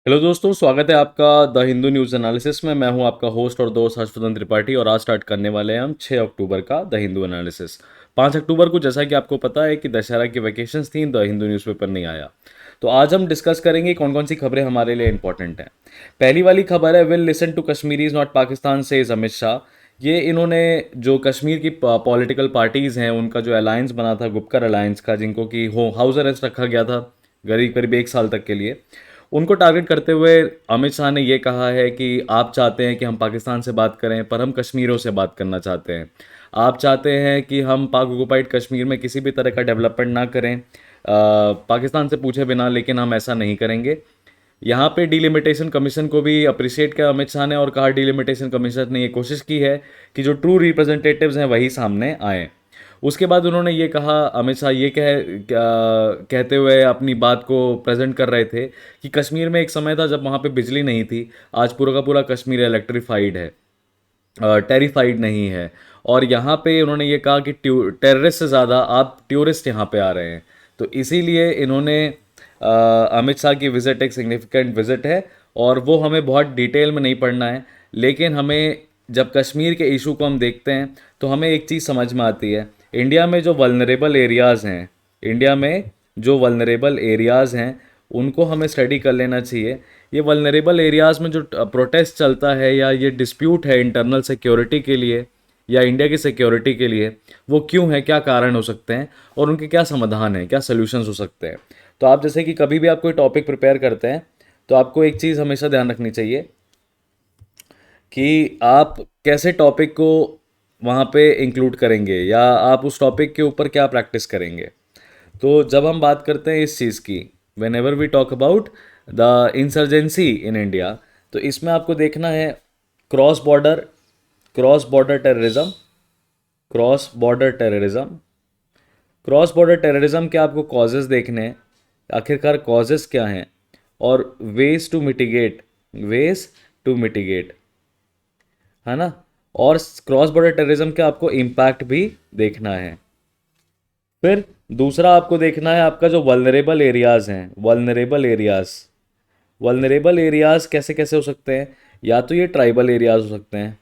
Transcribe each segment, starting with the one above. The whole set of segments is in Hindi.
हेलो दोस्तों, स्वागत है आपका द हिंदू न्यूज़ एनालिसिस में। मैं हूं आपका होस्ट और दोस्त हर्षवर्धन त्रिपाठी और आज स्टार्ट करने वाले हैं हम 6 अक्टूबर का द हिंदू एनालिसिस। 5 अक्टूबर को जैसा कि आपको पता है कि दशहरा की वैकेशंस थी, द हिंदू न्यूज़पेपर नहीं आया। तो आज हम डिस्कस करेंगे कौन कौन सी खबरें हमारे लिए इंपॉर्टेंट हैं। पहली वाली खबर है, will listen to Kashmiris not Pakistan से अमित शाह। ये इन्होंने जो कश्मीर की पॉलिटिकल पार्टीज़ हैं उनका जो अलायंस बना था, गुपकर अलायंस का, जिनको कि हाउस अरेस्ट रखा गया था करीब करीब 1 साल तक के लिए, उनको टारगेट करते हुए अमित शाह ने ये कहा है कि आप चाहते हैं कि हम पाकिस्तान से बात करें, पर हम कश्मीरों से बात करना चाहते हैं। आप चाहते हैं कि हम पाक ऑक्युपाइड कश्मीर में किसी भी तरह का डेवलपमेंट ना करें पाकिस्तान से पूछे बिना, लेकिन हम ऐसा नहीं करेंगे। यहाँ पे डिलिमिटेशन कमीशन को भी अप्रिशिएट किया अमित शाह ने और कहा डिलिमिटेशन कमीशन ने ये कोशिश की है कि जो ट्रू रिप्रेजेंटेटिव्स हैं वही सामने आए। उसके बाद उन्होंने ये कहा, अमित शाह ये कहते हुए अपनी बात को प्रेजेंट कर रहे थे कि कश्मीर में एक समय था जब वहाँ पे बिजली नहीं थी, आज पूरा का पूरा कश्मीर इलेक्ट्रीफाइड है, टेरिफाइड नहीं है। और यहाँ पे उन्होंने ये कहा कि टेररिस्ट से ज़्यादा आप टूरिस्ट यहाँ पे आ रहे हैं। तो इसीलिए इन्होंने अमित शाह की विज़िट एक सिग्निफिकेंट विज़िट है और वो हमें बहुत डिटेल में नहीं पढ़ना है, लेकिन हमें जब कश्मीर के इशू को हम देखते हैं तो हमें एक चीज़ समझ में आती है। इंडिया में जो वल्नरेबल एरियाज़ हैं, इंडिया में जो वल्नरेबल एरियाज़ हैं उनको हमें स्टडी कर लेना चाहिए। ये वल्नरेबल एरियाज़ में जो प्रोटेस्ट चलता है या ये डिस्प्यूट है इंटरनल सिक्योरिटी के लिए या इंडिया की सिक्योरिटी के लिए, वो क्यों है, क्या कारण हो सकते हैं और उनके क्या समाधान हैं, क्या सॉल्यूशंस हो सकते हैं। तो आप जैसे कि कभी भी आप कोई टॉपिक प्रिपेयर करते हैं तो आपको एक चीज़ हमेशा ध्यान रखनी चाहिए कि आप कैसे टॉपिक को वहाँ पे इंक्लूड करेंगे या आप उस टॉपिक के ऊपर क्या प्रैक्टिस करेंगे। तो जब हम बात करते हैं इस चीज़ की, whenever we talk about the insurgency in India, तो इसमें आपको देखना है cross border terrorism, cross border terrorism, cross border terrorism के आपको कॉजेज़ देखने हैं, आखिरकार कॉजेज़ क्या हैं और वेज टू मिटिगेट, है ना। और क्रॉस बॉर्डर टेररिज्म के आपको इम्पैक्ट भी देखना है। फिर दूसरा आपको देखना है आपका जो वल्नरेबल एरियाज़ कैसे कैसे हो सकते हैं। या तो ये ट्राइबल एरियाज़ हो सकते हैं,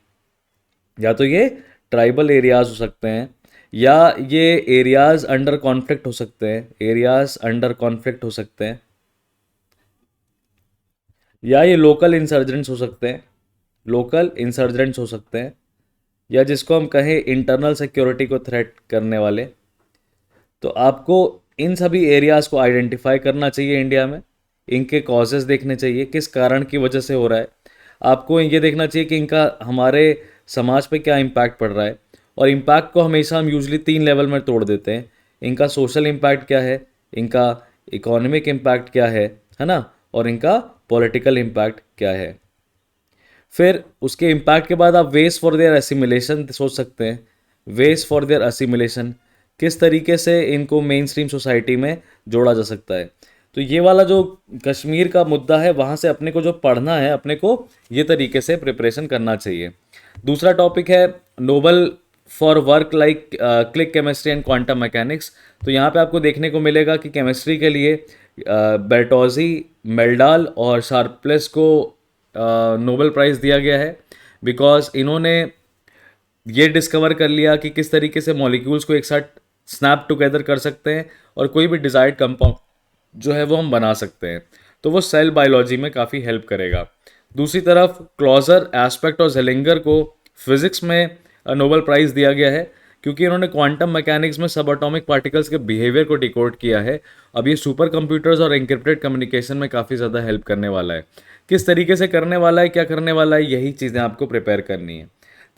या तो ये ट्राइबल एरियाज़ हो सकते हैं, या ये एरियाज़ अंडर कॉन्फ्लिक्ट हो सकते हैं, एरियाज़ अंडर कॉन्फ्लिक्ट हो सकते हैं, या ये लोकल इंसर्जेंट्स हो सकते हैं, लोकल इंसर्जेंट्स हो सकते हैं, या जिसको हम कहें इंटरनल सिक्योरिटी को थ्रेट करने वाले। तो आपको इन सभी एरियाज़ को आइडेंटिफाई करना चाहिए इंडिया में, इनके कॉजेज़ देखने चाहिए, किस कारण की वजह से हो रहा है। आपको ये देखना चाहिए कि इनका हमारे समाज पे क्या इम्पैक्ट पड़ रहा है। और इम्पैक्ट को हमेशा हम यूजली 3 लेवल में तोड़ देते हैं। इनका सोशल इम्पैक्ट क्या है, इनका इकोनॉमिक इम्पैक्ट क्या है ना, और इनका पॉलिटिकल इम्पैक्ट क्या है। फिर उसके इम्पैक्ट के बाद आप वेज फॉर देयर असिमिलेशन सोच सकते हैं। वेज फॉर देयर असिमिलेशन, किस तरीके से इनको मेन स्ट्रीम सोसाइटी में जोड़ा जा सकता है। तो ये वाला जो कश्मीर का मुद्दा है, वहाँ से अपने को जो पढ़ना है, अपने को ये तरीके से प्रिपरेशन करना चाहिए। दूसरा टॉपिक है Nobel for work like click chemistry and quantum mechanics. तो यहाँ पे आपको देखने को मिलेगा कि केमिस्ट्री के लिए बेर्टोजी, मेल्डाल और शार्पलेस को नोबेल प्राइज़ दिया गया है, बिकॉज इन्होंने ये डिस्कवर कर लिया कि किस तरीके से मॉलिक्यूल्स को एक साथ स्नैप टुगेदर कर सकते हैं और कोई भी डिजायर्ड कंपाउंड जो है वो हम बना सकते हैं। तो वो सेल बायोलॉजी में काफ़ी हेल्प करेगा। दूसरी तरफ क्लॉजर, एस्पेक्ट और जेलिंगर को फिजिक्स में नोबेल प्राइज़ दिया गया है क्योंकि इन्होंने क्वांटम मैकेनिक्स में सब एटॉमिक पार्टिकल्स के बिहेवियर को डिकोड किया है। अब ये सुपर कंप्यूटर्स और एन्क्रिप्टेड कम्युनिकेशन में काफ़ी ज़्यादा हेल्प करने वाला है। किस तरीके से करने वाला है, क्या करने वाला है, यही चीज़ें आपको प्रिपेयर करनी है।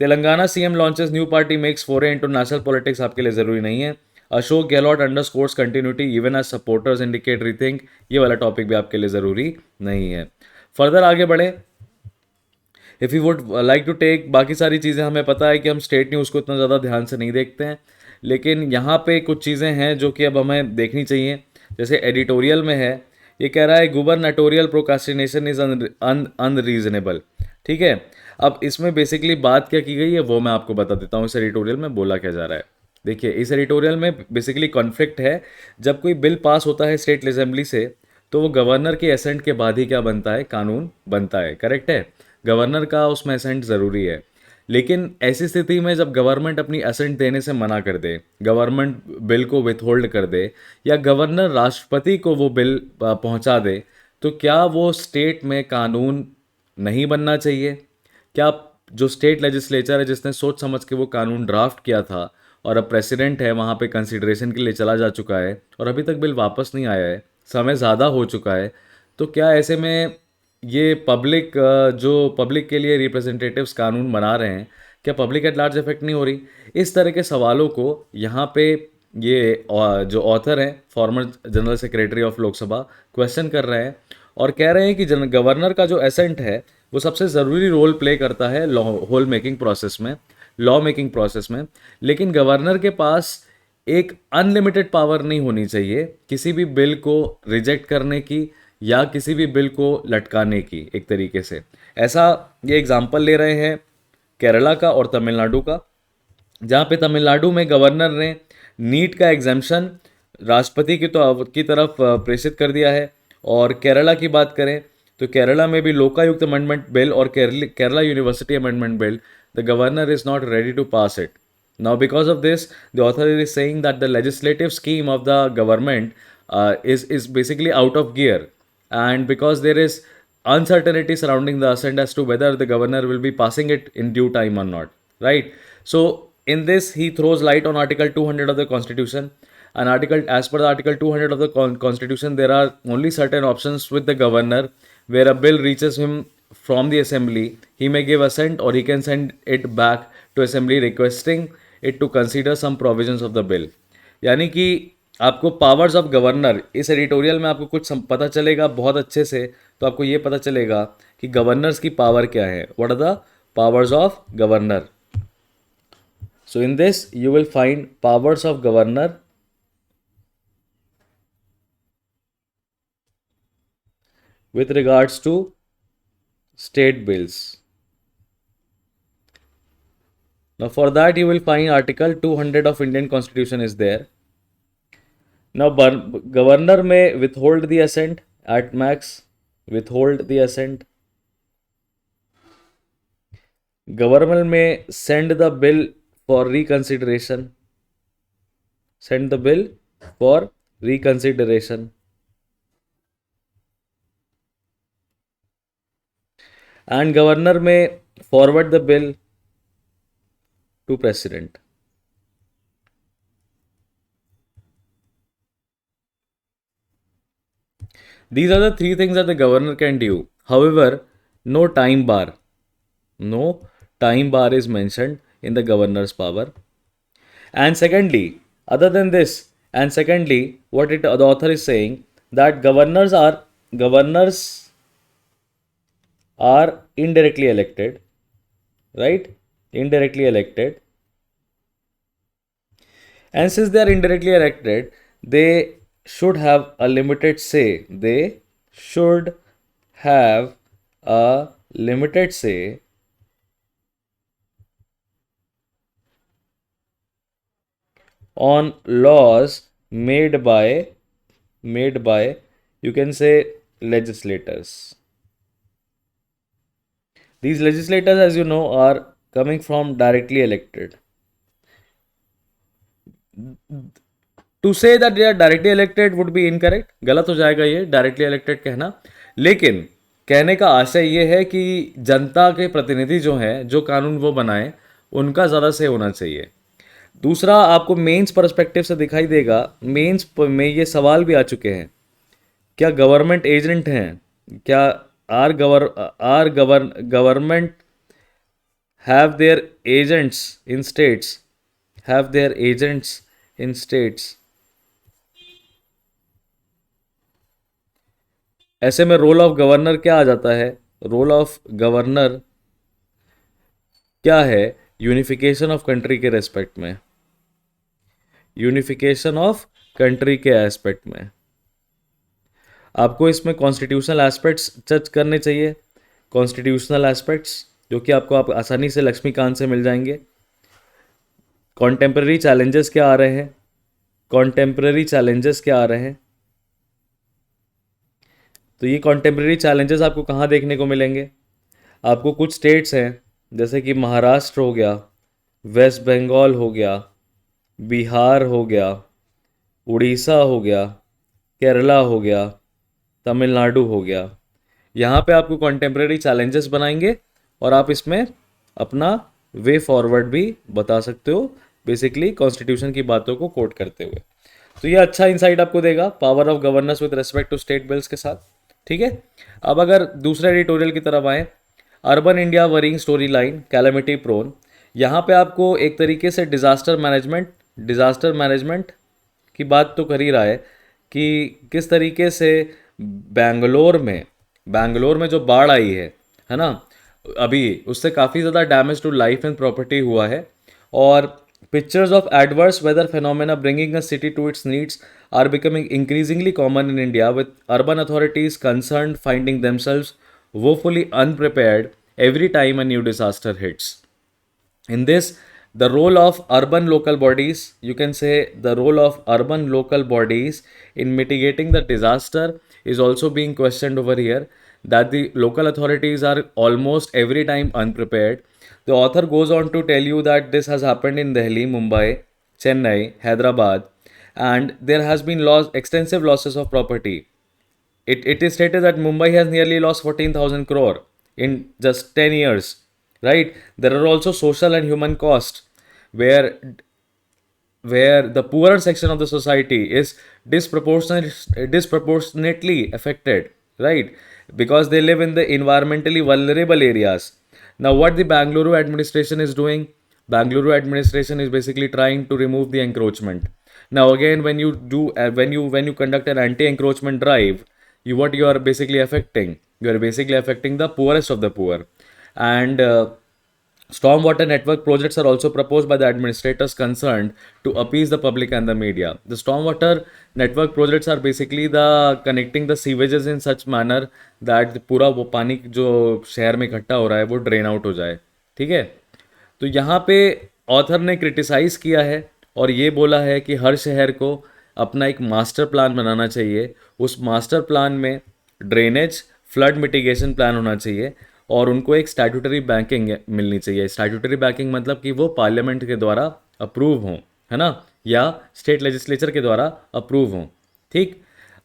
Telangana CM launches new party makes foray into national politics आपके लिए ज़रूरी नहीं है। Ashok Gehlot underscores continuity even as supporters indicate rethink, ये वाला टॉपिक भी आपके लिए ज़रूरी नहीं है। फर्दर आगे बढ़े, if you would like to take, बाकी सारी चीज़ें हमें पता है कि हम स्टेट न्यूज़ को इतना ज़्यादा ध्यान से नहीं देखते हैं, लेकिन यहाँ पे कुछ चीज़ें हैं जो कि अब हमें देखनी चाहिए। जैसे एडिटोरियल में है, ये कह रहा है गुबरनेटोरियल प्रोकास्टिनेशन इज़ अनरीजनेबल। ठीक है, अब इसमें बेसिकली बात क्या की गई है वो मैं आपको बता देता हूँ। इस एडिटोरियल में बोला क्या जा रहा है, देखिए। इस एडिटोरियल में बेसिकली कॉन्फ्लिक्ट है। जब कोई बिल पास होता है स्टेट असेंबली से, तो वो गवर्नर के एसेंट के बाद ही क्या बनता है, कानून बनता है, करेक्ट है। गवर्नर का उसमें एसेंट ज़रूरी है। लेकिन ऐसी स्थिति में जब गवर्नमेंट अपनी एसेंट देने से मना कर दे, गवर्नमेंट बिल को विथहोल्ड कर दे, या गवर्नर राष्ट्रपति को वो बिल पहुंचा दे, तो क्या वो स्टेट में कानून नहीं बनना चाहिए? क्या जो स्टेट लेजिस्लेचर है जिसने सोच समझ के वो कानून ड्राफ्ट किया था, और अब प्रेसिडेंट है वहाँ पे कंसिडरेशन के लिए चला जा चुका है और अभी तक बिल वापस नहीं आया है, समय ज़्यादा हो चुका है, तो क्या ऐसे में ये पब्लिक, जो पब्लिक के लिए रिप्रेजेंटेटिव्स कानून बना रहे हैं, क्या पब्लिक एट लार्ज इफेक्ट नहीं हो रही? इस तरह के सवालों को यहाँ पे ये जो ऑथर हैं, former general secretary of Lok Sabha, question कर रहे हैं और कह रहे हैं कि गवर्नर का जो एसेंट है वो सबसे ज़रूरी रोल प्ले करता है होल मेकिंग प्रोसेस में, लॉ मेकिंग प्रोसेस में। लेकिन गवर्नर के पास एक अनलिमिटेड पावर नहीं होनी चाहिए किसी भी बिल को रिजेक्ट करने की या किसी भी बिल को लटकाने की, एक तरीके से। ऐसा ये एग्जाम्पल ले रहे हैं केरला का और तमिलनाडु का, जहाँ पे तमिलनाडु में गवर्नर ने नीट का एग्जाम्शन राष्ट्रपति की तरफ प्रेषित कर दिया है। और केरला की बात करें तो केरला में भी लोकायुक्त अमेंडमेंट बिल और Kerala university amendment bill, the governor is not ready to pass it. Now, because of this, the author is saying that the legislative scheme of the government is basically out of gear, and because there is uncertainty surrounding the assent as to whether the governor will be passing it in due time or not. Right. So, in this, he throws light on Article 200 of the Constitution. And as per the Article 200 of the Constitution, there are only certain options with the governor where a bill reaches him from the assembly. He may give assent or he can send it back to assembly requesting it to consider some provisions of the bill. यानी कि आपको पावर्स ऑफ गवर्नर, इस एडिटोरियल में आपको कुछ पता चलेगा बहुत अच्छे से, तो आपको ये पता चलेगा कि गवर्नर्स की पावर क्या है, what are the powers of governor. So in this you will find powers of governor with regards to state bills. Now for that you will find Article 200 of Indian Constitution is there. Now governor may withhold the assent at max, withhold the assent. Governor may send the bill for reconsideration, send the bill for reconsideration. And governor may forward the bill to president. These are the three things that the governor can do. However, no time bar. No time bar is mentioned in the governor's power. And secondly, other than this, and secondly, the author is saying that governors are indirectly elected, right? Indirectly elected. And since they are indirectly elected, they should have a limited say. They should have a limited say on laws made by you can say legislators. These legislators, as you know, are coming from directly elected. To say that they are directly elected would be incorrect, गलत हो जाएगा ये डायरेक्टली इलेक्टेड कहना। लेकिन कहने का आशय ये है कि जनता के प्रतिनिधि जो हैं, जो कानून वो बनाए, उनका ज़्यादा से होना चाहिए। दूसरा, आपको मेंस पर्सपेक्टिव से दिखाई देगा, मेंस में ये सवाल भी आ चुके हैं, क्या गवर्नमेंट एजेंट हैं, क्या government have their agents in states, have their agents in states. ऐसे में रोल ऑफ गवर्नर क्या आ जाता है? रोल ऑफ गवर्नर क्या है? यूनिफिकेशन ऑफ कंट्री के रेस्पेक्ट में, यूनिफिकेशन ऑफ कंट्री के एस्पेक्ट में। आपको इसमें कॉन्स्टिट्यूशनल एस्पेक्ट्स टच करने चाहिए, कॉन्स्टिट्यूशनल एस्पेक्ट्स जो कि आपको आप आसानी से लक्ष्मीकांत से मिल जाएंगे। कॉन्टेम्पररी चैलेंजेस क्या आ रहे हैं, कॉन्टेम्पररी चैलेंजेस क्या आ रहे हैं, तो ये कॉन्टेम्प्रेरी चैलेंजेस आपको कहाँ देखने को मिलेंगे? आपको कुछ स्टेट्स हैं जैसे कि महाराष्ट्र हो गया, वेस्ट बंगाल हो गया, बिहार हो गया, उड़ीसा हो गया, केरला हो गया, तमिलनाडु हो गया। यहाँ पे आपको कॉन्टेम्प्रेरी चैलेंजेस बनाएंगे और आप इसमें अपना वे फॉरवर्ड भी बता सकते हो, बेसिकली कॉन्स्टिट्यूशन की बातों को कोट करते हुए। तो ये अच्छा इंसाइट आपको देगा power of governance with respect to state bills के साथ। ठीक है, अब अगर दूसरे एडिटोरियल की तरफ आए, urban India worrying story line calamity prone, यहाँ पे आपको एक तरीके से डिजास्टर मैनेजमेंट की बात तो कर ही रहा है कि किस तरीके से बैंगलोर में जो बाढ़ आई है ना, अभी उससे काफ़ी ज़्यादा damage to life and property हुआ है। और pictures of adverse weather phenomena bringing a city to its needs are becoming increasingly common in India with urban authorities concern finding themselves woefully unprepared every time a new disaster hits. In this, the role of urban local bodies, you can say the role of urban local bodies in mitigating the disaster is also being questioned over here, that the local authorities are almost every time unprepared. The author goes on to tell you that this has happened in Delhi, Mumbai, Chennai, Hyderabad, and there has been extensive losses of property. It is stated that Mumbai has nearly lost 14,000 crore in just 10 years, right? There are also social and human costs where the poorer section of the society is disproportionately affected, right? Because they live in the environmentally vulnerable areas. Now, what the Bangalore administration is doing? Bangalore administration is basically trying to remove the encroachment. Now, again, when you conduct an anti-encroachment drive, what you are basically affecting? You are basically affecting the poorest of the poor, and stormwater network projects are also proposed by the administrators concerned to appease the public and the media. The stormwater network projects are basically the connecting the sewages in such manner that पूरा वो पानी जो शहर में इकट्ठा हो रहा है वो ड्रेन आउट हो जाए। ठीक है, तो यहाँ पे ऑथर ने क्रिटिसाइज़ किया है और ये बोला है कि हर शहर को अपना एक मास्टर प्लान बनाना चाहिए। उस मास्टर प्लान में ड्रेनेज, फ्लड मिटिगेशन प्लान होना चाहिए और उनको एक स्टैट्यूटरी बैंकिंग मिलनी चाहिए। स्टैट्यूटरी बैंकिंग मतलब कि वो पार्लियामेंट के द्वारा अप्रूव हों, है ना, या स्टेट लेजिस्लेचर के द्वारा अप्रूव हों। ठीक,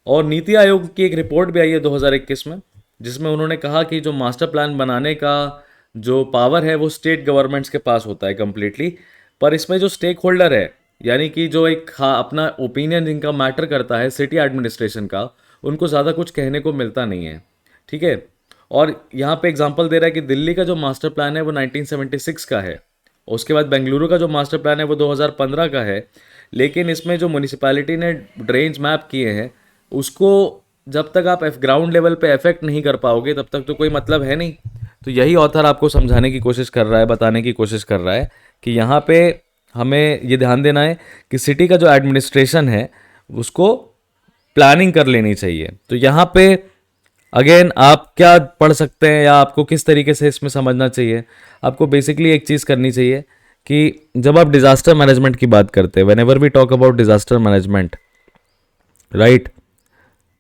और नीति आयोग की एक रिपोर्ट भी आई है 2021 में, जिसमें उन्होंने कहा कि जो मास्टर प्लान बनाने का जो पावर है वो स्टेट गवर्नमेंट्स के पास होता है कम्प्लीटली, पर इसमें जो स्टेक होल्डर है, यानी कि जो एक अपना ओपिनियन जिनका मैटर करता है सिटी एडमिनिस्ट्रेशन का, उनको ज़्यादा कुछ कहने को मिलता नहीं है। ठीक है, और यहाँ पे एग्जांपल दे रहा है कि दिल्ली का जो मास्टर प्लान है वो 1976 का है, उसके बाद बेंगलुरु का जो मास्टर प्लान है वो 2015 का है, लेकिन इसमें जो म्यूनिसिपैलिटी ने ड्रेन्स मैप किए हैं उसको जब तक आप ग्राउंड लेवल पे इफेक्ट नहीं कर पाओगे तब तक तो कोई मतलब है नहीं। तो यही ऑथर आपको समझाने की कोशिश कर रहा है, बताने की कोशिश कर रहा है कि यहाँ पे हमें ये ध्यान देना है कि सिटी का जो एडमिनिस्ट्रेशन है उसको प्लानिंग कर लेनी चाहिए। तो यहाँ पे अगेन आप क्या पढ़ सकते हैं या आपको किस तरीके से इसमें समझना चाहिए? आपको बेसिकली एक चीज़ करनी चाहिए कि जब आप डिज़ास्टर मैनेजमेंट की बात करते हैं, whenever we talk about disaster management, right,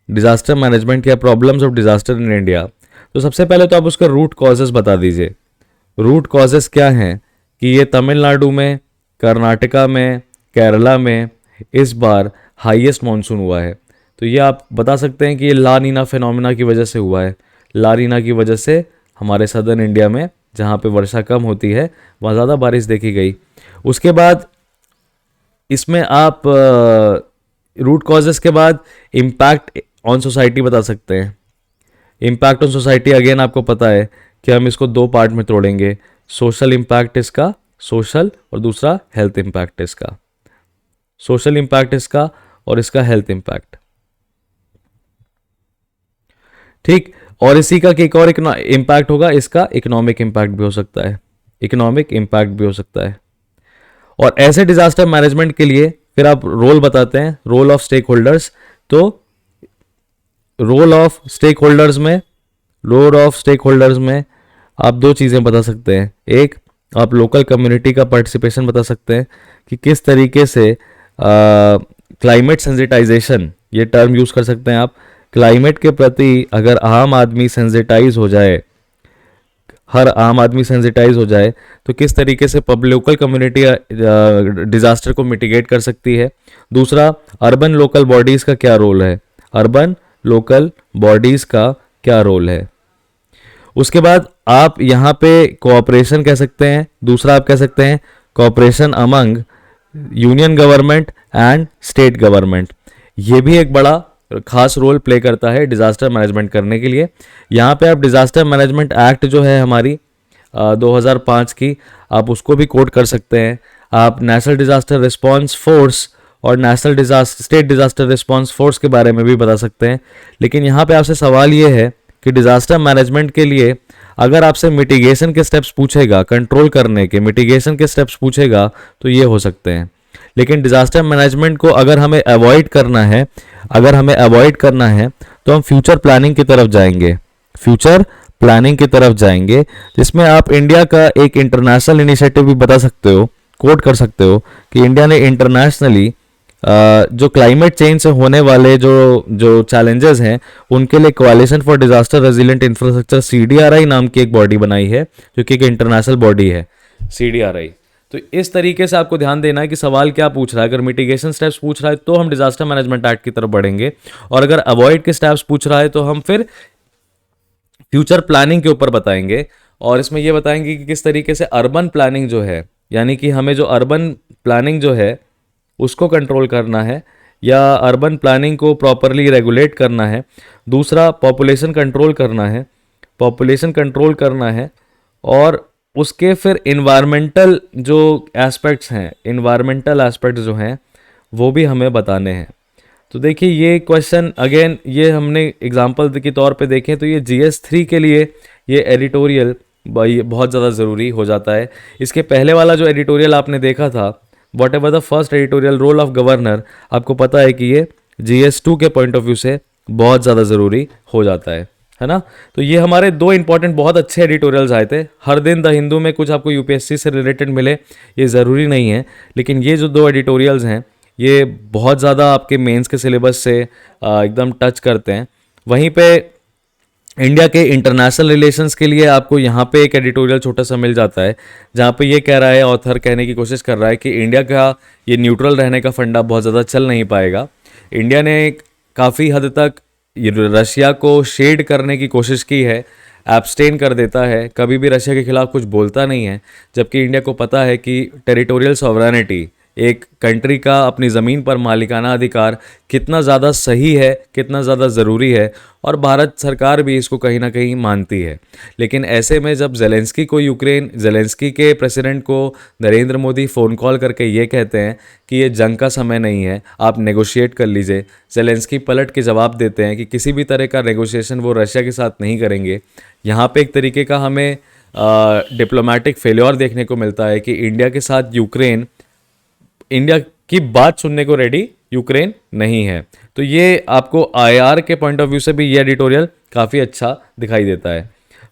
disaster management या problems of disaster in India, तो सबसे पहले तो आप उसका रूट कॉजेज़ बता दीजिए। रूट कॉजेज़ क्या हैं कि ये तमिलनाडु में, कर्नाटका में, केरला में इस बार हाईएस्ट मानसून हुआ है। तो ये आप बता सकते हैं कि ये ला नीना फिनोमेना की वजह से हुआ है। ला नीना की वजह से हमारे सदर्न इंडिया में जहाँ पे वर्षा कम होती है वहाँ ज़्यादा बारिश देखी गई। उसके बाद इसमें आप रूट कॉजेज़ के बाद इम्पैक्ट ऑन सोसाइटी बता सकते हैं। इम्पैक्ट ऑन सोसाइटी अगेन आपको पता है कि हम इसको दो पार्ट में तोड़ेंगे, सोशल इम्पैक्ट इसका, सोशल, और दूसरा हेल्थ इम्पैक्ट इसका। सोशल इम्पैक्ट इसका और इसका हेल्थ इम्पैक्ट। ठीक, और इसी का एक और इम्पैक्ट होगा, इसका इकोनॉमिक इम्पैक्ट भी हो सकता है, इकोनॉमिक इम्पैक्ट भी हो सकता है। और ऐसे डिजास्टर मैनेजमेंट के लिए फिर आप रोल बताते हैं, रोल ऑफ स्टेक होल्डर्स। तो रोल ऑफ स्टेक होल्डर्स में आप दो चीज़ें बता सकते हैं। एक, आप लोकल कम्युनिटी का पार्टिसिपेशन बता सकते हैं कि किस तरीके से क्लाइमेट सेंसिटाइजेशन, ये टर्म यूज़ कर सकते हैं आप, क्लाइमेट के प्रति अगर आम आदमी सेंसिटाइज हो जाए, हर आम आदमी सेंसिटाइज हो जाए, तो किस तरीके से लोकल कम्युनिटी डिजास्टर को मिटिगेट कर सकती है। दूसरा, अर्बन लोकल बॉडीज का क्या रोल है, अर्बन लोकल बॉडीज का क्या रोल है। उसके बाद आप यहाँ पे कोऑपरेशन कह सकते हैं, दूसरा आप कह सकते हैं cooperation among union government and state government. ये भी एक बड़ा खास रोल प्ले करता है डिज़ास्टर मैनेजमेंट करने के लिए। यहाँ पे आप डिज़ास्टर मैनेजमेंट एक्ट जो है हमारी 2005 की, आप उसको भी कोट कर सकते हैं। आप नेशनल डिज़ास्टर रिस्पांस फोर्स और स्टेट डिज़ास्टर रिस्पांस फोर्स के बारे में भी बता सकते हैं। लेकिन यहाँ पे आपसे सवाल ये है कि डिज़ास्टर मैनेजमेंट के लिए अगर आपसे मिटिगेशन के स्टेप्स पूछेगा, कंट्रोल करने के मिटिगेशन के स्टेप्स पूछेगा, तो ये हो सकते हैं। लेकिन डिज़ास्टर मैनेजमेंट को अगर हमें अवॉइड करना है, तो हम फ्यूचर प्लानिंग की तरफ जाएंगे, जिसमें आप इंडिया का एक इंटरनेशनल इनिशिएटिव भी बता सकते हो, कोट कर सकते हो कि इंडिया ने इंटरनेशनली जो क्लाइमेट चेंज से होने वाले जो चैलेंजेस हैं उनके लिए coalition for disaster resilient infrastructure CDRI नाम की एक बॉडी बनाई है, जो कि एक इंटरनेशनल बॉडी है CDRI। तो इस तरीके से आपको ध्यान देना है कि सवाल क्या पूछ रहा है। अगर मिटिगेशन स्टेप्स पूछ रहा है तो हम डिजास्टर मैनेजमेंट एक्ट की तरफ बढ़ेंगे, और अगर अवॉइड के स्टेप्स पूछ रहा है तो हम फिर फ्यूचर प्लानिंग के ऊपर बताएंगे। और इसमें यह बताएंगे कि किस तरीके से अर्बन प्लानिंग जो है, यानी कि हमें जो अर्बन प्लानिंग जो है उसको कंट्रोल करना है या अर्बन प्लानिंग को प्रॉपरली रेगुलेट करना है। दूसरा, पॉपुलेशन कंट्रोल करना है, और उसके फिर इन्वायरमेंटल जो एस्पेक्ट्स जो हैं वो भी हमें बताने हैं। तो देखिए ये क्वेश्चन अगेन, ये हमने एग्जांपल के तौर पे देखें तो ये GS3 के लिए ये एडिटोरियल बहुत ज़्यादा ज़रूरी हो जाता है। इसके पहले वाला जो एडिटोरियल आपने देखा था, whatever the first editorial role of governor, आपको पता है कि ये GS2 के पॉइंट ऑफ व्यू से बहुत ज़्यादा ज़रूरी हो जाता है ना। तो ये हमारे दो इंपॉर्टेंट बहुत अच्छे एडिटोरियल्स आए थे। हर दिन द हिंदू में कुछ आपको UPSC से रिलेटेड मिले ये ज़रूरी नहीं है, लेकिन ये जो दो एडिटोरियल्स हैं ये बहुत ज़्यादा आपके मेंस के सिलेबस से एकदम टच करते हैं। वहीं पे इंडिया के इंटरनेशनल रिलेशंस के लिए आपको यहाँ पे एक एडिटोरियल छोटा सा मिल जाता है, जहाँ पे ये कह रहा है, ऑथर कहने की कोशिश कर रहा है कि इंडिया का ये न्यूट्रल रहने का फंडा बहुत ज़्यादा चल नहीं पाएगा। इंडिया ने काफ़ी हद तक रशिया को शेड करने की कोशिश की है, एब्सटेन कर देता है, कभी भी रशिया के खिलाफ कुछ बोलता नहीं है, जबकि इंडिया को पता है कि टेरिटोरियल सॉवरेनिटी, एक कंट्री का अपनी ज़मीन पर मालिकाना अधिकार कितना ज़्यादा सही है, कितना ज़्यादा ज़रूरी है, और भारत सरकार भी इसको कहीं ना कहीं मानती है। लेकिन ऐसे में जब ज़ेलेंस्की के प्रेसिडेंट को नरेंद्र मोदी फ़ोन कॉल करके ये कहते हैं कि ये जंग का समय नहीं है, आप नेगोशिएट कर लीजिए, ज़ेलेंस्की पलट के जवाब देते हैं कि किसी भी तरह का नेगोशिएशन वो रशिया के साथ नहीं करेंगे। यहाँ पे एक तरीके का हमें डिप्लोमेटिक फेल्योर देखने को मिलता है कि इंडिया की बात सुनने को रेडी यूक्रेन नहीं है। तो ये आपको IR के पॉइंट ऑफ व्यू से भी ये एडिटोरियल काफ़ी अच्छा दिखाई देता है।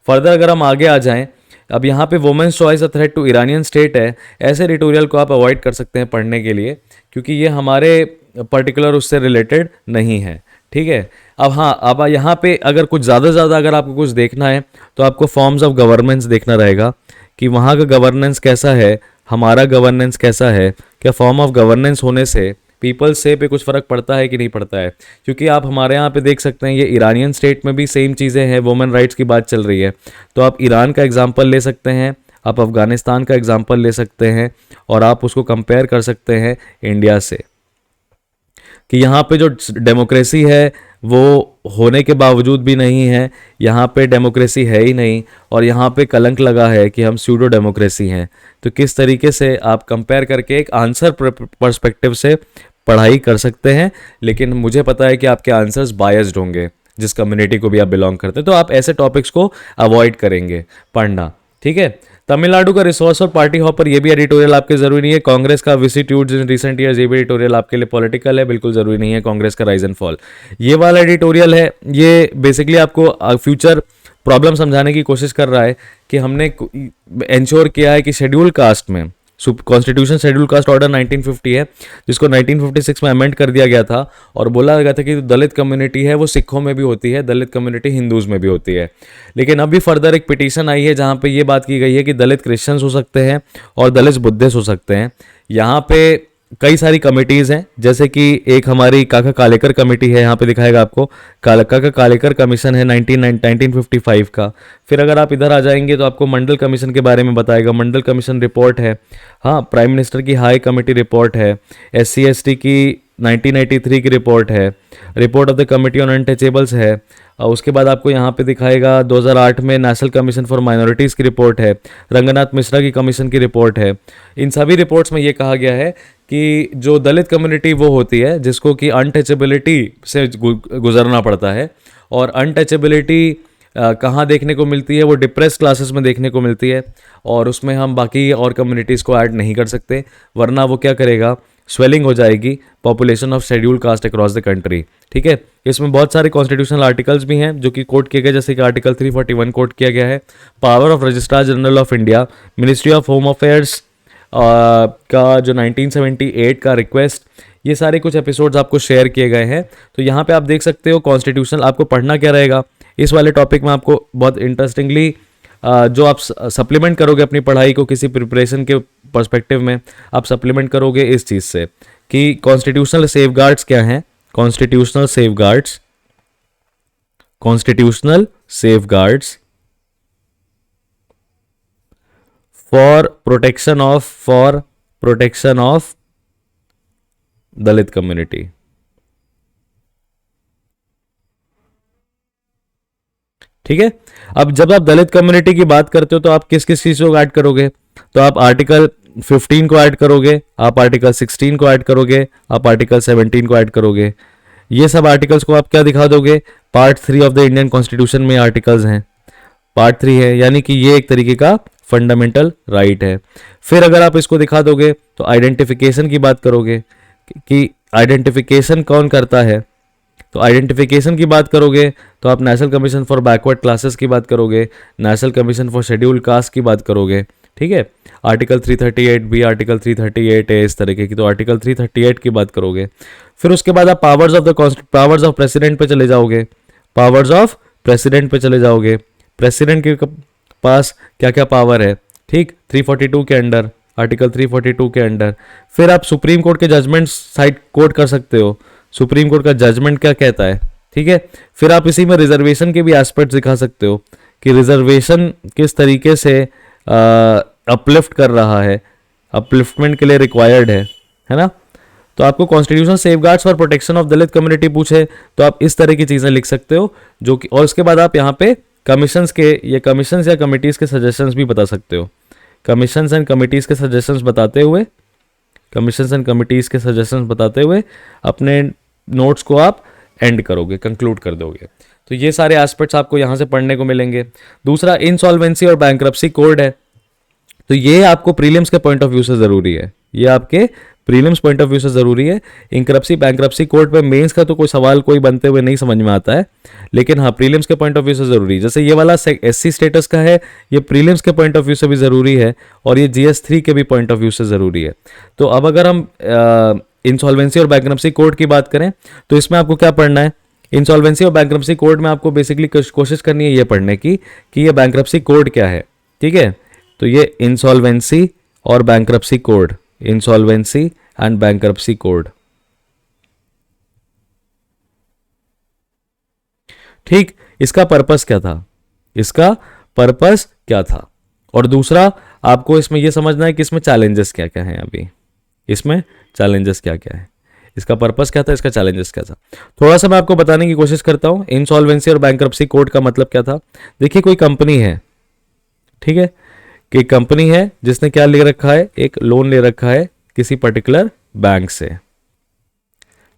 फर्दर अगर हम आगे आ जाएं, अब यहाँ पे women's choice a threat to Iranian state है, ऐसे एडिटोरियल को आप अवॉइड कर सकते हैं पढ़ने के लिए, क्योंकि ये हमारे पर्टिकुलर उससे रिलेटेड नहीं है, ठीक है। अब हाँ, अब यहाँ पे अगर कुछ ज़्यादा अगर आपको कुछ देखना है तो आपको फॉर्म्स ऑफ गवर्नेंस देखना रहेगा कि वहाँ का गवर्नेंस कैसा है, हमारा गवर्नेंस कैसा है, क्या फॉर्म ऑफ गवर्नेंस होने से पीपल से पे कुछ फ़र्क पड़ता है कि नहीं पड़ता है। क्योंकि आप हमारे यहाँ पे देख सकते हैं ये ईरानियन स्टेट में भी सेम चीज़ें हैं, वुमेन राइट्स की बात चल रही है। तो आप ईरान का एग्जांपल ले सकते हैं, आप अफ़गानिस्तान का एग्जांपल ले सकते हैं, और आप उसको कंपेयर कर सकते हैं इंडिया से कि यहाँ पे जो डेमोक्रेसी है वो होने के बावजूद भी नहीं है, यहाँ पे डेमोक्रेसी है ही नहीं, और यहाँ पे कलंक लगा है कि हम स्यूडो डेमोक्रेसी हैं। तो किस तरीके से आप कंपेयर करके एक आंसर पर्सपेक्टिव से पढ़ाई कर सकते हैं। लेकिन मुझे पता है कि आपके आंसर्स बायस्ड होंगे, जिस कम्युनिटी को भी आप बिलोंग करते हैं, तो आप ऐसे टॉपिक्स को अवॉइड करेंगे पढ़ना, ठीक है। तमिलनाडु का रिसोर्स और पार्टी हॉपर, ये भी एडिटोरियल आपके जरूरी नहीं है। कांग्रेस का विसिट्यूड्स इन रिसेंट ईयर्स, ये भी एडिटोरियल आपके लिए पॉलिटिकल है, बिल्कुल जरूरी नहीं है। कांग्रेस का राइज एंड फॉल, ये वाला एडिटोरियल है, ये बेसिकली आपको फ्यूचर प्रॉब्लम समझाने की कोशिश कर रहा है कि हमने इंश्योर किया है कि शेड्यूल कास्ट में कॉन्स्टिट्यूशन शेड्यूल कास्ट ऑर्डर 1950 है, जिसको 1956 में अमेंड कर दिया गया था और बोला गया था कि जो दलित कम्युनिटी है वो सिखों में भी होती है, दलित कम्युनिटी हिंदूज में भी होती है। लेकिन अभी फर्दर एक पिटीशन आई है जहाँ पे ये बात की गई है कि दलित क्रिश्चियंस हो सकते हैं और दलित बुद्धिस्ट हो सकते हैं। यहाँ पे कई सारी कमिटीज़ हैं, जैसे कि एक हमारी काका कालेकर कमेटी है, यहाँ पे दिखाएगा आपको, काका कालेकर कमीशन है 1955 का। फिर अगर आप इधर आ जाएंगे तो आपको मंडल कमीशन के बारे में बताएगा, मंडल कमीशन रिपोर्ट है। हाँ, प्राइम मिनिस्टर की हाई कमेटी रिपोर्ट है, SC ST की 1983 की रिपोर्ट है, report of the committee on untouchables है। और उसके बाद आपको यहाँ पे दिखाएगा 2008 में नेशनल कमीशन फॉर माइनॉरिटीज़ की रिपोर्ट है, रंगनाथ मिश्रा की कमीशन की रिपोर्ट है। इन सभी रिपोर्ट्स में ये कहा गया है कि जो दलित कम्युनिटी वो होती है जिसको कि अनटचेबिलिटी से गुजरना पड़ता है, और अनटचेबिलिटी कहाँ देखने को मिलती है, वो डिप्रेस क्लासेस में देखने को मिलती है, और उसमें हम बाकी और कम्युनिटीज़ को ऐड नहीं कर सकते, वरना वो क्या करेगा, स्वेलिंग हो जाएगी population of schedule caste across the country. ठीक है, इसमें बहुत सारे कॉन्स्टिट्यूशनल आर्टिकल्स भी हैं जो कि कोट किए गए, जैसे कि आर्टिकल 341 कोट किया गया है, power of registrar general of India, ministry of home affairs का जो 1978 का रिक्वेस्ट, ये सारे कुछ एपिसोड्स आपको शेयर किए गए हैं। तो यहाँ पे आप देख सकते हो कॉन्स्टिट्यूशनल आपको पढ़ना क्या रहेगा इस वाले टॉपिक में। आपको बहुत इंटरेस्टिंगली जो आप सप्लीमेंट करोगे अपनी पढ़ाई को किसी प्रिपरेशन के पर्सपेक्टिव में, आप सप्लीमेंट करोगे इस चीज़ से कि कॉन्स्टिट्यूशनल सेफगार्ड्स क्या हैं, constitutional safeguards, constitutional safeguards for protection of Dalit community. ठीक है, अब जब आप दलित कम्युनिटी की बात करते हो तो आप किस किस चीज को ऐड करोगे, तो आप आर्टिकल 15 को ऐड करोगे, आप आर्टिकल 16 को ऐड करोगे, आप आर्टिकल 17 को ऐड करोगे। ये सब आर्टिकल्स को आप क्या दिखा दोगे, part 3 of the Indian constitution में आर्टिकल्स हैं, पार्ट 3 है, यानी कि ये एक तरीके का फंडामेंटल राइट है। फिर अगर आप इसको दिखा दोगे तो आइडेंटिफिकेशन की बात करोगे कि आइडेंटिफिकेशन कौन करता है, तो आइडेंटिफिकेशन की बात करोगे तो आप national commission for backward classes की बात करोगे, national commission for schedule caste की बात करोगे। ठीक है, आर्टिकल 338 बी, आर्टिकल 338 ए, इस तरीके की, तो आर्टिकल 338 की बात करोगे। फिर उसके बाद आप पावर्स ऑफ प्रेसिडेंट पे चले जाओगे, पावर्स ऑफ प्रेसिडेंट पे चले जाओगे, प्रेसिडेंट के पास क्या क्या पावर है, ठीक, 342 के अंडर, आर्टिकल 342 के अंडर। फिर आप सुप्रीम कोर्ट के जजमेंट साइड कोट कर सकते हो, सुप्रीम कोर्ट का जजमेंट क्या कहता है। ठीक है, फिर आप इसी में रिजर्वेशन के भी एस्पेक्ट दिखा सकते हो कि रिजर्वेशन किस तरीके से अपलिफ्ट कर रहा है, अपलिफ्टमेंट के लिए रिक्वायर्ड है ना। तो आपको constitutional safeguards for protection of Dalit community पूछे तो आप इस तरह की चीज़ें लिख सकते हो जो कि, और उसके बाद आप यहाँ पे कमीशंस के, ये कमीशंस या कमिटीज़ के सजेशंस भी बता सकते हो, कमीशंस एंड कमिटीज़ के सजेशंस बताते हुए, कमीशंस एंड कमिटीज़ के सजेशंस बताते हुए अपने नोट्स को आप एंड करोगे, कंक्लूड कर दोगे। तो ये सारे एस्पेक्ट्स आपको यहाँ से पढ़ने को मिलेंगे। दूसरा इंसॉल्वेंसी और बैंक्रप्सी कोड है, तो ये आपको प्रीलिम्स के पॉइंट ऑफ व्यू से ज़रूरी है, ये आपके प्रीलिम्स पॉइंट ऑफ व्यू से ज़रूरी है। इंक्रप्सी बैंक्रप्सी कोड पे मेंस का तो कोई सवाल कोई बनते हुए नहीं समझ में आता है, लेकिन हाँ प्रीलिम्स के पॉइंट ऑफ व्यू से ज़रूरी है। जैसे ये वाला SC स्टेटस का है, ये प्रीलिम्स के पॉइंट ऑफ व्यू से भी ज़रूरी है और ये GS3 के भी पॉइंट ऑफ व्यू से ज़रूरी है। तो अब अगर हम इंसॉल्वेंसी और बैंक्रप्सी कोड की बात करें तो इसमें आपको क्या पढ़ना है, इंसॉल्वेंसी और बैंक्रप्सी कोड में आपको बेसिकली कोशिश करनी है ये पढ़ने की कि ये बैंक्रप्सी कोड क्या है। ठीक है, तो ये इंसॉल्वेंसी और bankruptcy code, insolvency and bankruptcy code. ठीक, इसका पर्पस क्या था, इसका पर्पस क्या था, और दूसरा आपको इसमें यह समझना है कि इसमें चैलेंजेस क्या क्या हैं। अभी इसमें चैलेंजेस क्या क्या है, इसका पर्पस क्या था, इसका चैलेंजेस क्या था, थोड़ा सा मैं आपको बताने की कोशिश करता हूं। इंसॉल्वेंसी और बैंक्रप्सी कोड का मतलब क्या था। देखिए कोई कंपनी है, ठीक है, कि कंपनी है जिसने क्या ले रखा है, एक लोन ले रखा है किसी पर्टिकुलर बैंक से।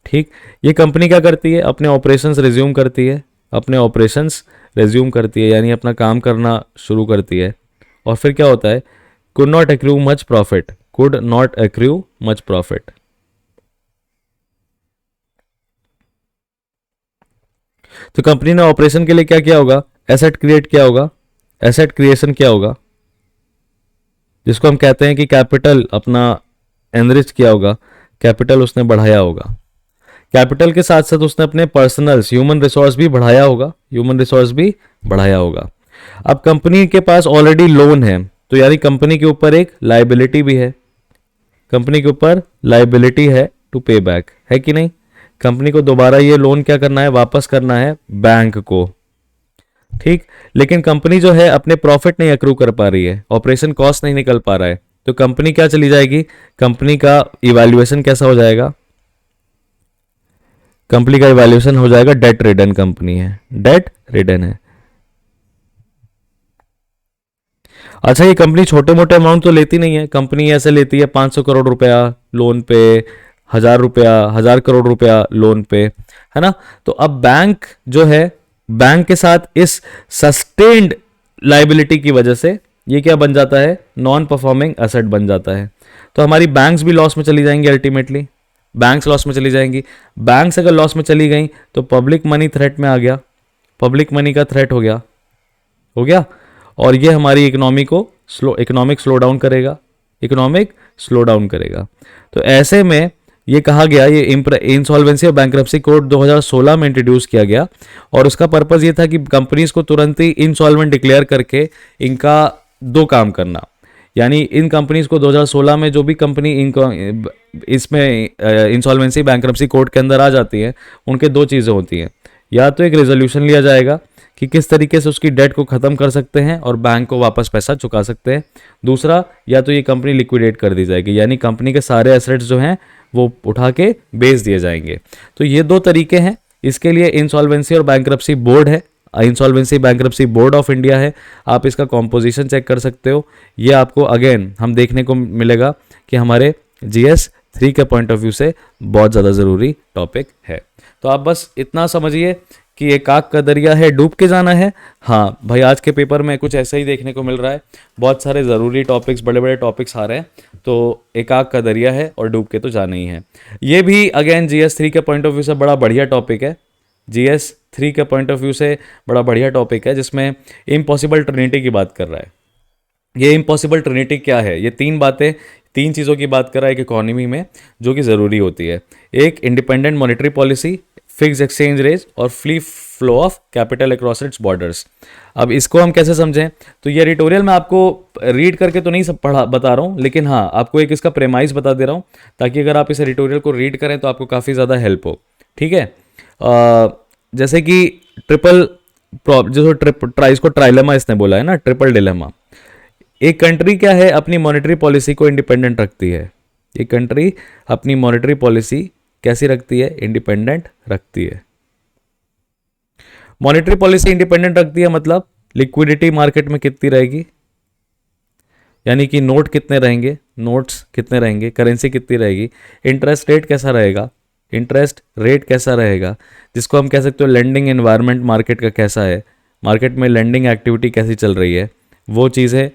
ठीक, ये कंपनी क्या करती है, अपने ऑपरेशंस रिज्यूम करती है, अपने ऑपरेशंस रिज्यूम करती है यानी अपना काम करना शुरू करती है, और फिर क्या होता है, could not accrue much profit, could not accrue much profit. तो कंपनी ने ऑपरेशन के लिए क्या किया होगा, एसेट क्रिएट किया होगा, एसेट क्रिएशन किया होगा, जिसको हम कहते हैं कि कैपिटल अपना एनरिच किया होगा, कैपिटल उसने बढ़ाया होगा। कैपिटल के साथ साथ उसने अपने पर्सनल्स ह्यूमन रिसोर्स भी बढ़ाया होगा, ह्यूमन रिसोर्स भी बढ़ाया होगा। अब कंपनी के पास ऑलरेडी लोन है, तो यानी कंपनी के ऊपर एक लाइबिलिटी भी है, कंपनी के ऊपर लाइबिलिटी है टू पे बैक, है कि नहीं? कंपनी को दोबारा ये लोन क्या करना है, वापस करना है बैंक को, ठीक। लेकिन कंपनी जो है अपने प्रॉफिट नहीं अक्रू कर पा रही है, ऑपरेशन कॉस्ट नहीं निकल पा रहा है, तो कंपनी क्या चली जाएगी, कंपनी का इवैल्यूएशन कैसा हो जाएगा, कंपनी का इवैल्यूएशन हो जाएगा डेट रिडन, कंपनी है डेट रिडन है। अच्छा, ये कंपनी छोटे मोटे अमाउंट तो लेती नहीं है, कंपनी ऐसे लेती है 500 करोड़ रुपया लोन पे, 1000 रुपया, 1000 करोड़ रुपया लोन पे, है ना? तो अब बैंक जो है, बैंक के साथ इस सस्टेन्ड लाइबिलिटी की वजह से ये क्या बन जाता है, नॉन परफॉर्मिंग एसेट बन जाता है। तो हमारी बैंक्स भी लॉस में चली जाएंगी, अल्टीमेटली बैंक्स लॉस में चली जाएंगी। बैंक्स अगर लॉस में चली गई तो पब्लिक मनी थ्रेट में आ गया, पब्लिक मनी का थ्रेट हो गया, हो गया। और ये हमारी इकोनॉमी को इकोनॉमिक स्लो डाउन करेगा, इकोनॉमिक स्लो डाउन करेगा। तो ऐसे में ये कहा गया, ये इंसॉल्वेंसी और बैंक्रप्सी कोड 2016 में इंट्रोड्यूस किया गया, और उसका पर्पस ये था कि कंपनीज को तुरंत ही इंसॉल्वेंट डिक्लेयर करके इनका दो काम करना। यानी इन कंपनीज को 2016 में जो भी कंपनी इनको इसमें इंसॉल्वेंसी बैंक्रप्सी कोड के अंदर आ जाती है, उनके दो चीज़ें होती हैं, या तो एक रेजोल्यूशन लिया जाएगा कि किस तरीके से उसकी डेट को ख़त्म कर सकते हैं और बैंक को वापस पैसा चुका सकते हैं। दूसरा, या तो ये कंपनी लिक्विडेट कर दी जाएगी, यानी कंपनी के सारे एसेट्स जो हैं वो उठा के बेच दिए जाएंगे। तो ये दो तरीके हैं। इसके लिए इंसॉल्वेंसी और बैंक्रप्सी बोर्ड है, insolvency bankruptcy board of India है, आप इसका कॉम्पोजिशन चेक कर सकते हो। ये आपको अगेन हम देखने को मिलेगा कि हमारे GS3 के पॉइंट ऑफ व्यू से बहुत ज़्यादा ज़रूरी टॉपिक है। तो आप बस इतना समझिए कि एक आग का दरिया है, डूब के जाना है। हाँ भाई, आज के पेपर में कुछ ऐसा ही देखने को मिल रहा है, बहुत सारे ज़रूरी टॉपिक्स, बड़े बड़े टॉपिक्स आ रहे हैं, तो एक आग का दरिया है और डूब के तो जाना ही है। ये भी अगेन GS3 के पॉइंट ऑफ व्यू से बड़ा बढ़िया टॉपिक है, GS3 के पॉइंट ऑफ व्यू से बड़ा बढ़िया टॉपिक है, जिसमें इम्पॉसिबल ट्रिनिटी की बात कर रहा है। ये इम्पॉसिबल ट्रिनिटी क्या है, ये तीन बातें, तीन चीज़ों की बात कर रहा है एक इकोनॉमी में जो कि ज़रूरी होती है। एक, independent monetary policy, fix exchange rate और free flow of capital across its borders. अब इसको हम कैसे समझें, तो ये एडिटोरियल मैं आपको रीड करके तो नहीं सब पढ़ा बता रहा हूँ, लेकिन हाँ आपको एक इसका प्रेमाइज बता दे रहा हूँ, ताकि अगर आप इस एडिटोरियल को रीड करें तो आपको काफ़ी ज़्यादा हेल्प हो, ठीक है। जैसे कि इसको ट्राइलेमा इसने बोला है ना, ट्रिपल डिलेमा। एक कंट्री क्या है, अपनी मॉनेटरी पॉलिसी को इंडिपेंडेंट रखती है। एक कंट्री अपनी मॉनेटरी पॉलिसी कैसी रखती है, इंडिपेंडेंट रखती है। मॉनेटरी पॉलिसी इंडिपेंडेंट रखती है मतलब लिक्विडिटी मार्केट में कितनी रहेगी, यानी कि नोट कितने रहेंगे, नोट्स कितने रहेंगे, करेंसी कितनी रहेगी, इंटरेस्ट रेट कैसा रहेगा, इंटरेस्ट रेट कैसा रहेगा, जिसको हम कह सकते हो लेंडिंग एनवायरनमेंट मार्केट का कैसा है, मार्केट में लेंडिंग एक्टिविटी कैसी चल रही है, वो चीज़ें,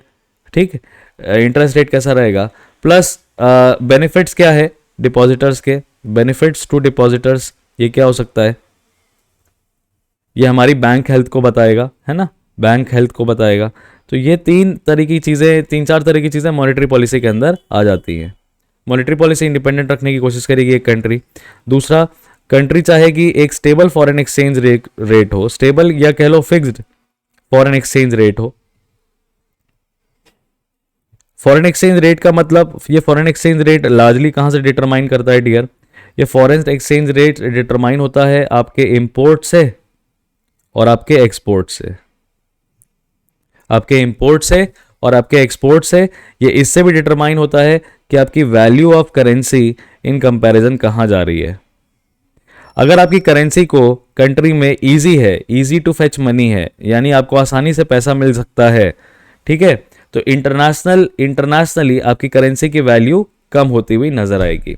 ठीक। इंटरेस्ट रेट कैसा रहेगा, प्लस बेनिफिट्स क्या है डिपॉजिटर्स के, बेनिफिट्स टू डिपॉजिटर्स, ये क्या हो सकता है, ये हमारी बैंक हेल्थ को बताएगा, है ना, बैंक हेल्थ को बताएगा। तो ये तीन तरह की चीज़ें, तीन चार तरह की चीज़ें मॉनेटरी पॉलिसी के अंदर आ जाती हैं। मॉनेटरी पॉलिसी इंडिपेंडेंट रखने की कोशिश करेगी एक कंट्री। दूसरा, कंट्री चाहेगी एक स्टेबल फॉरेन एक्सचेंज रेट हो, स्टेबल या कह लो फिक्स्ड फॉरेन एक्सचेंज रेट हो। फॉरेन एक्सचेंज रेट का मतलब, ये फॉरेन एक्सचेंज रेट लार्जली कहाँ से डिटरमाइन करता है डियर, ये फॉरेन एक्सचेंज रेट डिटरमाइन होता है आपके इंपोर्ट से और आपके एक्सपोर्ट से, आपके इंपोर्ट से और आपके एक्सपोर्ट से। ये इससे भी डिटरमाइन होता है कि आपकी value of currency in comparison कहाँ जा रही है। अगर आपकी करेंसी को कंट्री में इजी है, इजी टू फेच मनी है, यानी आपको आसानी से पैसा मिल सकता है, ठीक है, तो इंटरनेशनली आपकी करेंसी की वैल्यू कम होती हुई नजर आएगी।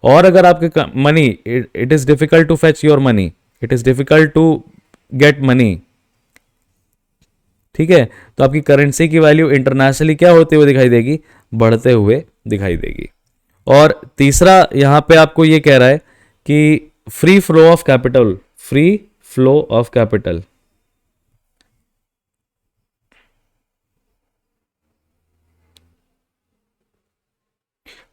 और अगर आपके money, it is difficult to fetch your money, it is difficult to get money, ठीक है, तो आपकी करेंसी की वैल्यू इंटरनेशनली क्या होते हुए दिखाई देगी, बढ़ते हुए दिखाई देगी। और तीसरा यहां पे आपको ये कह रहा है कि free flow of capital, free flow of capital,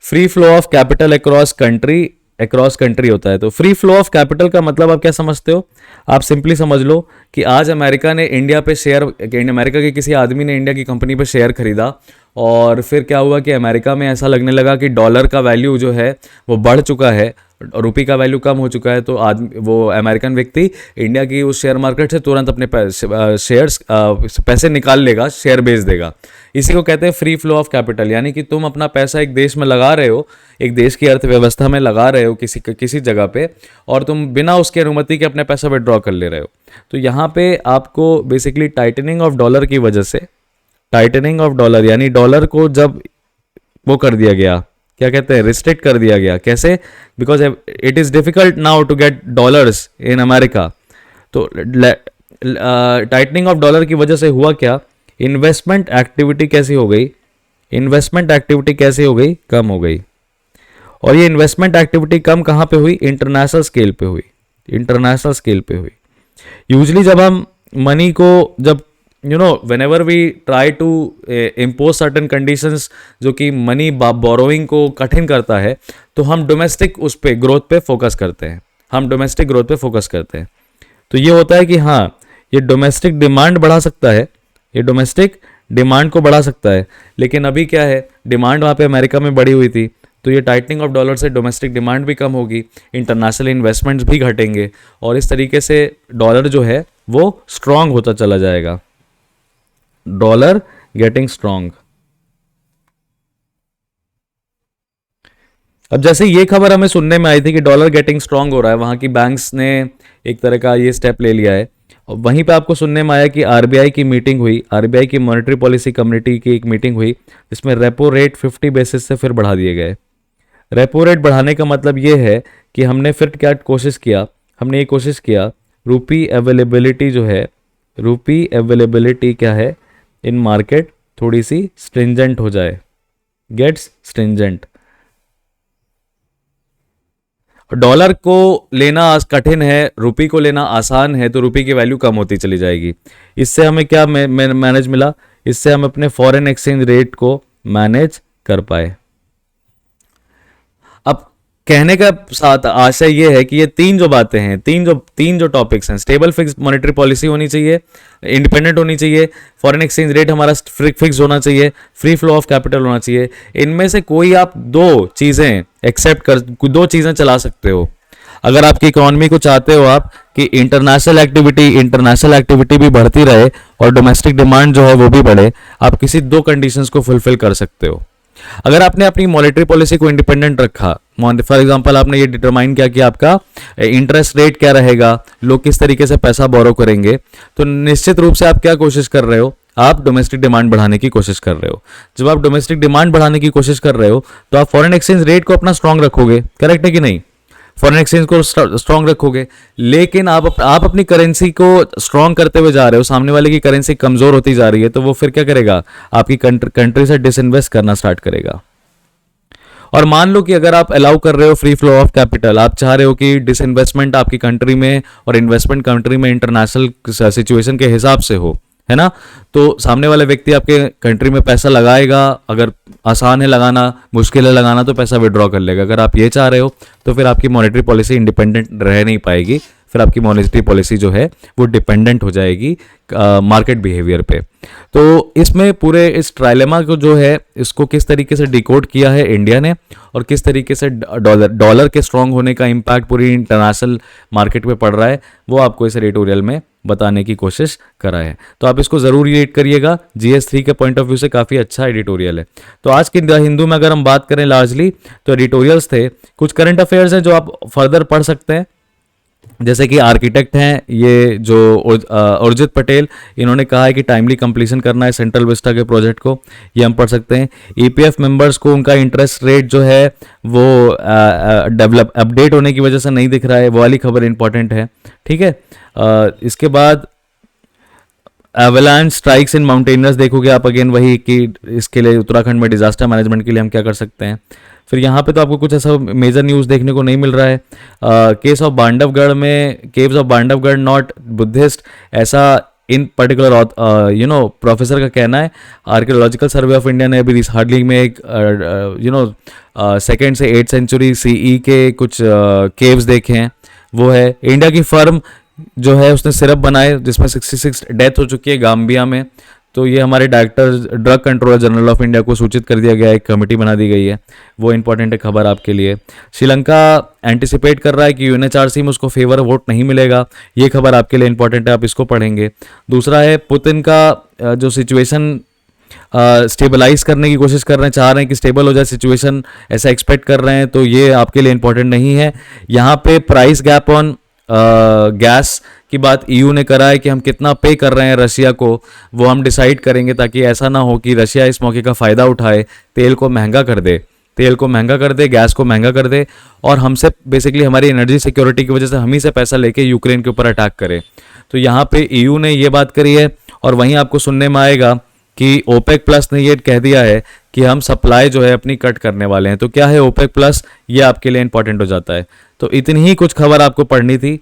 free flow of capital across country होता है। तो फ्री फ्लो ऑफ कैपिटल का मतलब आप क्या समझते हो? आप सिंपली समझ लो कि आज अमेरिका ने इंडिया पे शेयर, अमेरिका के किसी आदमी ने इंडिया की कंपनी पे शेयर खरीदा, और फिर क्या हुआ कि अमेरिका में ऐसा लगने लगा कि डॉलर का वैल्यू जो है वो बढ़ चुका है, रुपये का वैल्यू कम हो चुका है। तो आदमी, वो अमेरिकन व्यक्ति इंडिया की उस शेयर मार्केट से तुरंत अपने पैसे निकाल लेगा, शेयर बेच देगा। इसी को कहते हैं फ्री फ्लो ऑफ कैपिटल, यानी कि तुम अपना पैसा एक देश में लगा रहे हो, एक देश की अर्थव्यवस्था में लगा रहे हो किसी जगह पे, और तुम बिना उसकी अनुमति के अपने पैसा विड्रॉ कर ले रहे हो। तो यहाँ पे आपको बेसिकली टाइटनिंग ऑफ डॉलर की वजह से, टाइटनिंग ऑफ डॉलर यानी डॉलर को जब वो कर दिया गया, क्या कहते हैं, रिस्ट्रिक्ट कर दिया गया। कैसे? Because it is difficult now to get dollars in America. तो टाइटनिंग ऑफ डॉलर की वजह से हुआ क्या, इन्वेस्टमेंट एक्टिविटी कैसी हो गई, इन्वेस्टमेंट एक्टिविटी कैसी हो गई, कम हो गई। और ये इन्वेस्टमेंट एक्टिविटी कम कहाँ पे हुई? इंटरनेशनल स्केल पे हुई, इंटरनेशनल स्केल पे हुई। यूजली जब हम मनी को, जब whenever we try to impose certain conditions जो कि मनी बोरोइंग को कठिन करता है, तो हम डोमेस्टिक उस पे ग्रोथ पे फोकस करते हैं, हम डोमेस्टिक ग्रोथ पे फोकस करते हैं। तो ये होता है कि हाँ, ये डोमेस्टिक डिमांड बढ़ा सकता है, ये डोमेस्टिक डिमांड को बढ़ा सकता है। लेकिन अभी क्या है, डिमांड वहाँ पे अमेरिका में बढ़ी हुई थी, तो ये टाइटनिंग ऑफ डॉलर से डोमेस्टिक डिमांड भी कम होगी, इंटरनेशनल इन्वेस्टमेंट्स भी घटेंगे, और इस तरीके से डॉलर जो है वो स्ट्रांग होता चला जाएगा। Dollar getting strong. अब जैसे ये खबर हमें सुनने में आई थी कि डॉलर गेटिंग स्ट्रांग हो रहा है, वहां की बैंक्स ने एक तरह का ये स्टेप ले लिया है, और वहीं पे आपको सुनने में आया कि आरबीआई की मीटिंग हुई, आरबीआई की मॉनेटरी पॉलिसी कमेटी की एक मीटिंग हुई, जिसमें रेपो रेट 50 बेसिस से फिर बढ़ा दिए गए। रेपो रेट बढ़ाने का मतलब ये है कि हमने फिर क्या कोशिश किया, हमने ये कोशिश किया रूपी अवेलेबिलिटी जो है, रूपी अवेलेबिलिटी क्या है इन मार्केट, थोड़ी सी स्ट्रिंजेंट हो जाए, गेट्स स्ट्रिंजेंट। डॉलर को लेना कठिन है, रुपये को लेना आसान है, तो रुपये की वैल्यू कम होती चली जाएगी। इससे हमें क्या मैनेज मिला, इससे हम अपने फॉरेन एक्सचेंज रेट को मैनेज कर पाए। अब कहने का साथ आशय ये है कि ये तीन जो बातें हैं, तीन जो टॉपिक्स हैं, स्टेबल फिक्स मॉनेटरी पॉलिसी होनी चाहिए, इंडिपेंडेंट होनी चाहिए, फॉरेन एक्सचेंज रेट हमारा फिक्स होना चाहिए, फ्री फ्लो ऑफ कैपिटल होना चाहिए। इनमें से कोई आप दो चीज़ें चला सकते हो। अगर आपकी इकोनॉमी को चाहते हो आप कि इंटरनेशनल एक्टिविटी भी बढ़ती रहे और डोमेस्टिक डिमांड जो है वो भी बढ़े, आप किसी दो कंडीशंस को फुलफिल कर सकते हो। अगर आपने अपनी मॉनेटरी पॉलिसी को इंडिपेंडेंट रखा, फॉर एग्जांपल आपने ये डिटरमाइन किया कि आपका इंटरेस्ट रेट क्या रहेगा, लोग किस तरीके से पैसा बोरो करेंगे, तो निश्चित रूप से आप क्या कोशिश कर रहे हो, आप डोमेस्टिक डिमांड बढ़ाने की कोशिश कर रहे हो। जब आप डोमेस्टिक डिमांड बढ़ाने की कोशिश कर रहे हो तो आप फॉरेन एक्सचेंज रेट को अपना स्ट्रांग रखोगे, करेक्ट है कि नहीं? फॉरेन एक्सचेंज को स्ट्रांग रखोगे, लेकिन आप अपनी करेंसी को स्ट्रांग करते हुए जा रहे हो, सामने वाले की करेंसी कमजोर होती जा रही है, तो वो फिर क्या करेगा, आपकी कंट्री से डिसइन्वेस्ट करना स्टार्ट करेगा। और मान लो कि अगर आप अलाउ कर रहे हो फ्री फ्लो ऑफ कैपिटल, आप चाह रहे हो कि डिसइन्वेस्टमेंट आपकी कंट्री में और इन्वेस्टमेंट कंट्री में इंटरनेशनल सिचुएशन के हिसाब से हो, है ना, तो सामने वाले व्यक्ति आपके कंट्री में पैसा लगाएगा, अगर आसान है लगाना, मुश्किल है लगाना, तो पैसा विड्रॉ कर लेगा। अगर आप ये चाह रहे हो तो फिर आपकी मॉनेटरी पॉलिसी इंडिपेंडेंट रह नहीं पाएगी, फिर आपकी मॉनेटरी पॉलिसी जो है वो डिपेंडेंट हो जाएगी मार्केट बिहेवियर पे। तो इसमें पूरे इस ट्रायलेमा को जो है, इसको किस तरीके से डिकोड किया है इंडिया ने, और किस तरीके से डॉलर के स्ट्रांग होने का इम्पैक्ट पूरी इंटरनेशनल मार्केट पे पड़ रहा है, वो आपको इस एडिटोरियल में बताने की कोशिश करा है। तो आप इसको ज़रूर रीड करिएगा, GS3 के पॉइंट ऑफ व्यू से काफ़ी अच्छा एडिटोरियल है। तो आज की द हिंदू में अगर हम बात करें लार्जली, तो एडिटोरियल्स थे, कुछ करंट अफेयर्स हैं जो आप फर्दर पढ़ सकते हैं, जैसे कि आर्किटेक्ट हैं ये जो उर्जित पटेल, इन्होंने कहा है कि टाइमली कंप्लीशन करना है सेंट्रल विस्टा के प्रोजेक्ट को, ये हम पढ़ सकते हैं। EPF मेंबर्स को उनका इंटरेस्ट रेट जो है वो अपडेट होने की वजह से नहीं दिख रहा है, वो वाली खबर इंपॉर्टेंट है, ठीक है। इसके बाद एवलांच स्ट्राइक्स इन माउंटेनर्स देखोगे आप, अगेन वही कि इसके लिए उत्तराखंड में डिजास्टर मैनेजमेंट के लिए हम क्या कर सकते हैं। फिर यहाँ पे तो आपको कुछ ऐसा मेजर न्यूज़ देखने को नहीं मिल रहा है। केस ऑफ बांडवगढ़ में, केव्स ऑफ बांडवगढ़ नॉट बुद्धिस्ट, ऐसा इन पर्टिकुलर प्रोफेसर का कहना है आर्कियोलॉजिकल सर्वे ऑफ इंडिया ने अभी हार्डली में एक सेकेंड से 8th सेंचुरी सीई के कुछ केव्स देखे हैं। वो है इंडिया की फर्म जो है उसने सिरप बनाए जिसमें 66 डेथ हो चुकी है गाम्बिया में। तो ये हमारे director drug controller general of India को सूचित कर दिया गया है, एक कमेटी बना दी गई है। वो इंपॉर्टेंट है खबर आपके लिए। श्रीलंका एंटिसिपेट कर रहा है कि यूएनएचआरसी में उसको फेवर वोट नहीं मिलेगा, ये खबर आपके लिए इंपॉर्टेंट है, आप इसको पढ़ेंगे। दूसरा है पुतिन का जो सिचुएशन स्टेबलाइज करने की कोशिश कर रहे हैं, चाह रहे हैं कि स्टेबल हो जाए सिचुएशन, ऐसा एक्सपेक्ट कर रहे हैं, तो ये आपके लिए इंपॉर्टेंट नहीं है। यहाँ पे प्राइस गैप ऑन गैस की बात ईयू ने करा है कि हम कितना पे कर रहे हैं रशिया को, वो हम डिसाइड करेंगे, ताकि ऐसा ना हो कि रशिया इस मौके का फ़ायदा उठाए, तेल को महंगा कर दे, गैस को महंगा कर दे, और हमसे बेसिकली हमारी एनर्जी सिक्योरिटी की वजह से हम ही से पैसा लेके यूक्रेन के ऊपर अटैक करे। तो यहाँ पे ईयू ने ये बात करी है। और वहीं आपको सुनने में आएगा कि ओपेक प्लस ने ये कह दिया है कि हम सप्लाई जो है अपनी कट करने वाले हैं। तो क्या है ओपेक प्लस, ये आपके लिए इंपॉर्टेंट हो जाता है। तो इतनी ही कुछ खबर आपको पढ़नी थी।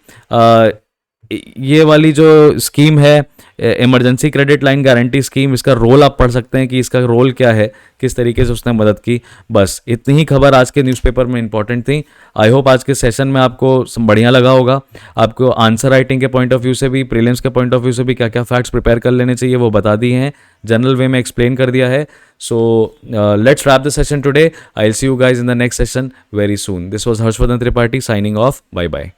ये वाली जो स्कीम है emergency credit line guarantee scheme, इसका रोल आप पढ़ सकते हैं कि इसका रोल क्या है, किस तरीके से उसने मदद की। बस इतनी ही खबर आज के न्यूज़पेपर में इंपॉर्टेंट थी। आई होप आज के सेशन में आपको बढ़िया लगा होगा। आपको आंसर राइटिंग के पॉइंट ऑफ व्यू से भी, प्रीलिम्स के पॉइंट ऑफ व्यू से भी क्या क्या फैक्ट्स प्रिपेयर कर लेने चाहिए वो बता दिए हैं, जनरल वे में एक्सप्लेन कर दिया है। So let's wrap the session today. I will see you guys in the next session very soon. This was Harshvardhan Tripathi signing off. Bye bye.